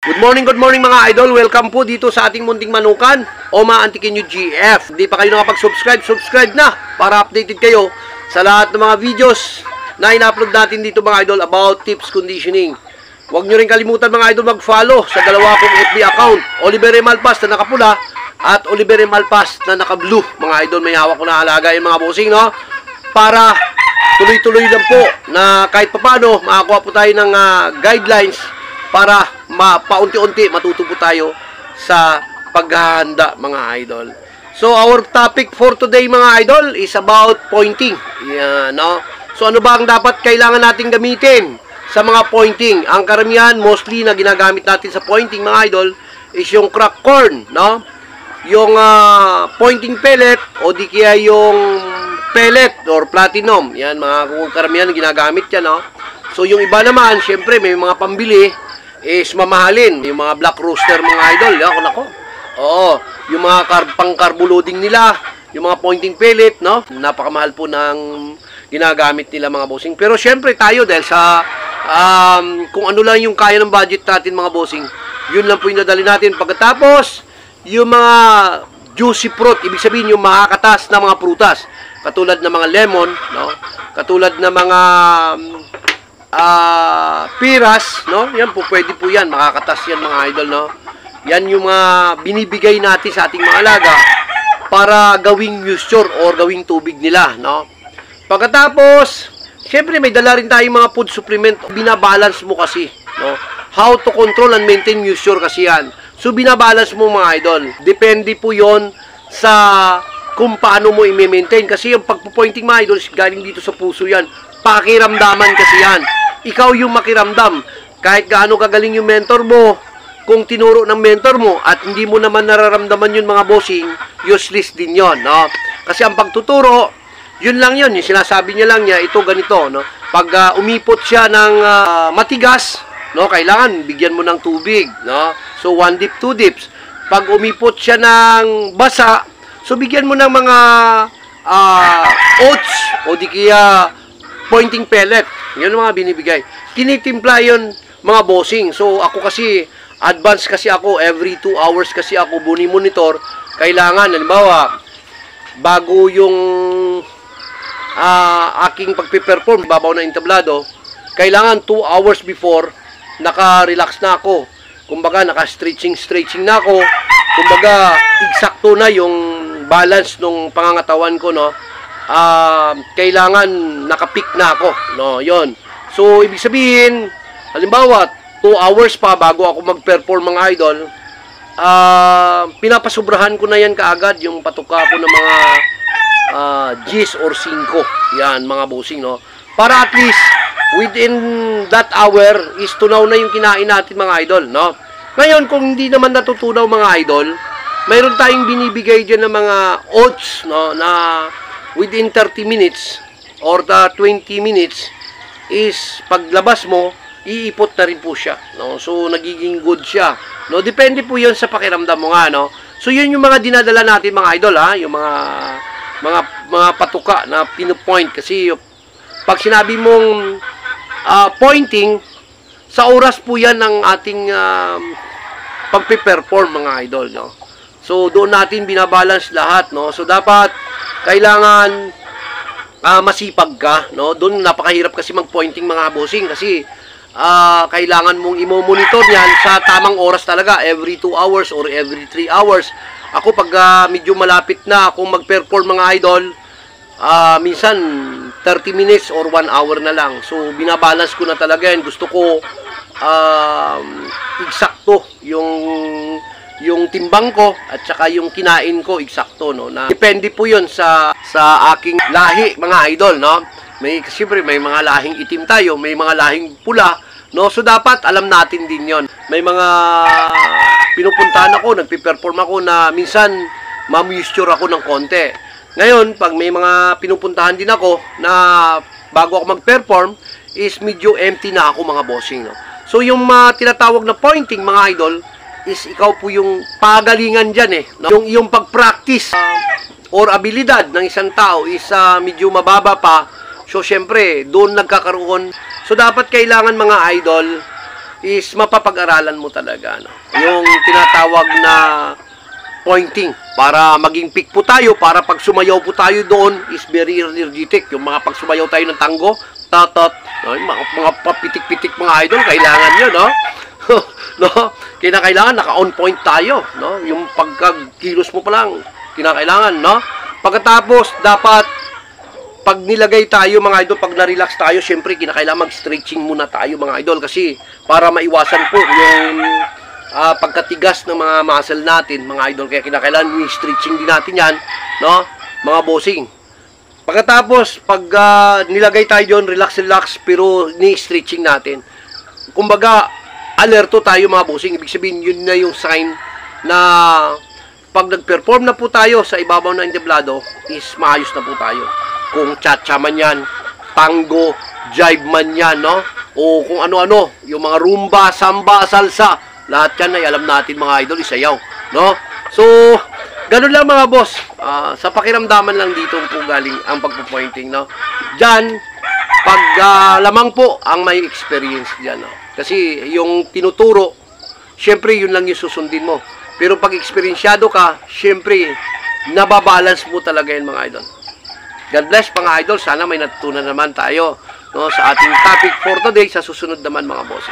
Good morning mga idol. Welcome po dito sa ating munting manukan, Oma Antiqueño GF. Hindi pa kayo nakapag-subscribe, subscribe na para updated kayo sa lahat ng mga videos na ina-upload natin dito mga idol about tips conditioning. Huwag nyo rin kalimutan mga idol mag-follow sa dalawa kong FB account, Oliver M. Alpas na nakapula at Oliver M. Alpas na naka-blue. Mga idol, may hawak ko na alaga yung mga bossing, no? Para tuloy-tuloy lang po na kahit papano makakuha po tayo ng guidelines para paunti-unti matuto po tayo sa paghahanda mga idol. So our topic for today mga idol is about pointing. Yan, no? So ano ba ang dapat kailangan nating gamitin sa mga pointing? Ang karamihan mostly na ginagamit natin sa pointing mga idol is yung crack corn, no? Yung pointing pellet o di kaya yung pellet or platinum. Yan mga karamihan ginagamit yan, no? So yung iba naman, syempre may mga pambili is mamahalin. Yung mga black rooster mga idol, yan, nako. Oo, yung mga pang-carbo loading nila, yung mga pointing pellet, no? Napakamahal po ng ginagamit nila mga bossing. Pero syempre tayo dahil sa kung ano lang yung kaya ng budget natin mga bossing, yun lang po yung nadali natin. Pagkatapos, yung mga juicy fruit, ibig sabihin yung makakatas na mga prutas, katulad ng mga lemon, no? Katulad ng mga piras, no? Yan po, pwede po yan, makakatas yan mga idol, no? Yan yung mga binibigay natin sa ating mga alaga para gawing moisture or gawing tubig nila, no? Pagkatapos, syempre may dala rin tayong mga food supplement, binabalance mo kasi, no? How to control and maintain moisture kasi yan. So binabalance mo mga idol. Depende po yon sa kung paano mo i-maintain. Kasi yung pagpo-pointing mga idol, galing dito sa puso yan. Pakiramdaman kasi yan. Ikaw yung makiramdam. Kahit gaano kagaling yung mentor mo, kung tinuro ng mentor mo at hindi mo naman nararamdaman yun mga bossing, useless din yon, no? Kasi ang pagtuturo, yun lang yun. Yung sinasabi niya lang niya, ito ganito, no? Pag umipot siya ng matigas, no, kailangan bigyan mo ng tubig, no? So 1 dip, 2 dips. Pag umipot siya ng basa, so bigyan mo ng mga oats o di kaya pointing pellet. Yan ang mga binibigay. Tinitimpla yun mga bossing. So ako kasi advance kasi ako, every 2 hours kasi ako monitor. Kailangan halimbawa bago yung aking pagpe-perform babaw na entablado, kailangan 2 hours before naka-relax na ako. Kumbaga, naka-stretching na ako. Kumbaga, eksakto na yung balance ng pangangatawan ko, no? Kailangan naka-peak na ako, no? Yon. So, ibig sabihin, halimbawa, 2 hours pa bago ako mag-perform mga idol, pinapasubrahan ko na yan kaagad yung patuka ko ng mga G's or 5. Yan, mga bossing, no? Para at least, within that hour is tunaw na yung kinain natin mga idol, no? Ngayon, kung hindi naman natutunaw mga idol, mayroon tayong binibigay dyan ng mga oats, no? Na within 30 minutes or 20 minutes is paglabas mo, iipot na rin po siya, no? So, nagiging good siya, no? Depende po yun sa pakiramdam mo nga, no? So, yun yung mga dinadala natin mga idol, ha? Yung mga patuka na pinupoint kasi pag sinabi mong pointing, sa oras po yan ng ating pagpe-perform mga idol, no? So, doon natin binabalance lahat, no? So, dapat, kailangan masipag ka, no? Doon napakahirap kasi mag-pointing mga bossing kasi kailangan mong i-monitor yan sa tamang oras talaga, every 2 hours or every 3 hours. Ako, pag medyo malapit na akong mag-perform mga idol, minsan 30 minutes or 1 hour na lang. So, binabalance ko na talaga yan. Gusto ko eksakto yung timbang ko at saka yung kinain ko eksakto, no? Na depende po yun sa aking lahi, mga idol, no? Siyempre, may mga lahing itim tayo, may mga lahing pula, no? So, dapat alam natin din yon. May mga pinupuntahan ako, nagpe-perform ako na minsan ma-moisture ako ng konti. Ngayon, pag may mga pinupuntahan din ako na bago ako mag-perform, is medyo empty na ako mga bossing, no? So, yung tinatawag na pointing, mga idol, is ikaw po yung pagalingan dyan, no? Yung pag-practice or abilidad ng isang tao is medyo mababa pa. So, syempre, doon nagkakaroon. So, dapat kailangan mga idol, is mapapag-aralan mo talaga, no? Yung tinatawag na pointing para maging peak po tayo, para pag sumayaw po tayo doon is very energetic. Yung mga pag sumayaw tayo ng tango, tatot, no? Mga papitik-pitik mga idol, kailangan yun, no? No? Kinakailangan naka-on point tayo, no? Yung pagkakilos mo pa lang, kinakailangan, no? Pagkatapos, dapat pag nilagay tayo mga idol, pag na-relax tayo, syempre kinakailangan mag-stretching muna tayo mga idol kasi para maiwasan po yung pagkatigas ng mga muscle natin mga idol. Kaya kinakailangan i-stretching din natin yan, no? Mga bossing. Pagkatapos, pag nilagay tayo doon, relax, pero ni-stretching natin. Kumbaga, alerto tayo mga bossing. Ibig sabihin, yun na yung sign na pag nag-perform na po tayo sa ibabaw ng entablado, is maayos na po tayo. Kung cha-cha man yan, tango, jive man yan, no? O kung ano-ano, yung mga rumba, samba, salsa, lahat yan ay alam natin mga idol, isayaw, no? So, ganun lang mga boss. Sa pakiramdaman lang dito po galing ang pagpo-pointing, no? Diyan, pag lamang po ang may experience diyan, no? Kasi yung tinuturo, syempre yun lang yung susundin mo. Pero pag eksperyensyado ka, syempre, nababalance mo talaga yun mga idol. God bless mga idol. Sana may natutunan naman tayo, no, sa ating topic for today sa susunod naman mga boss.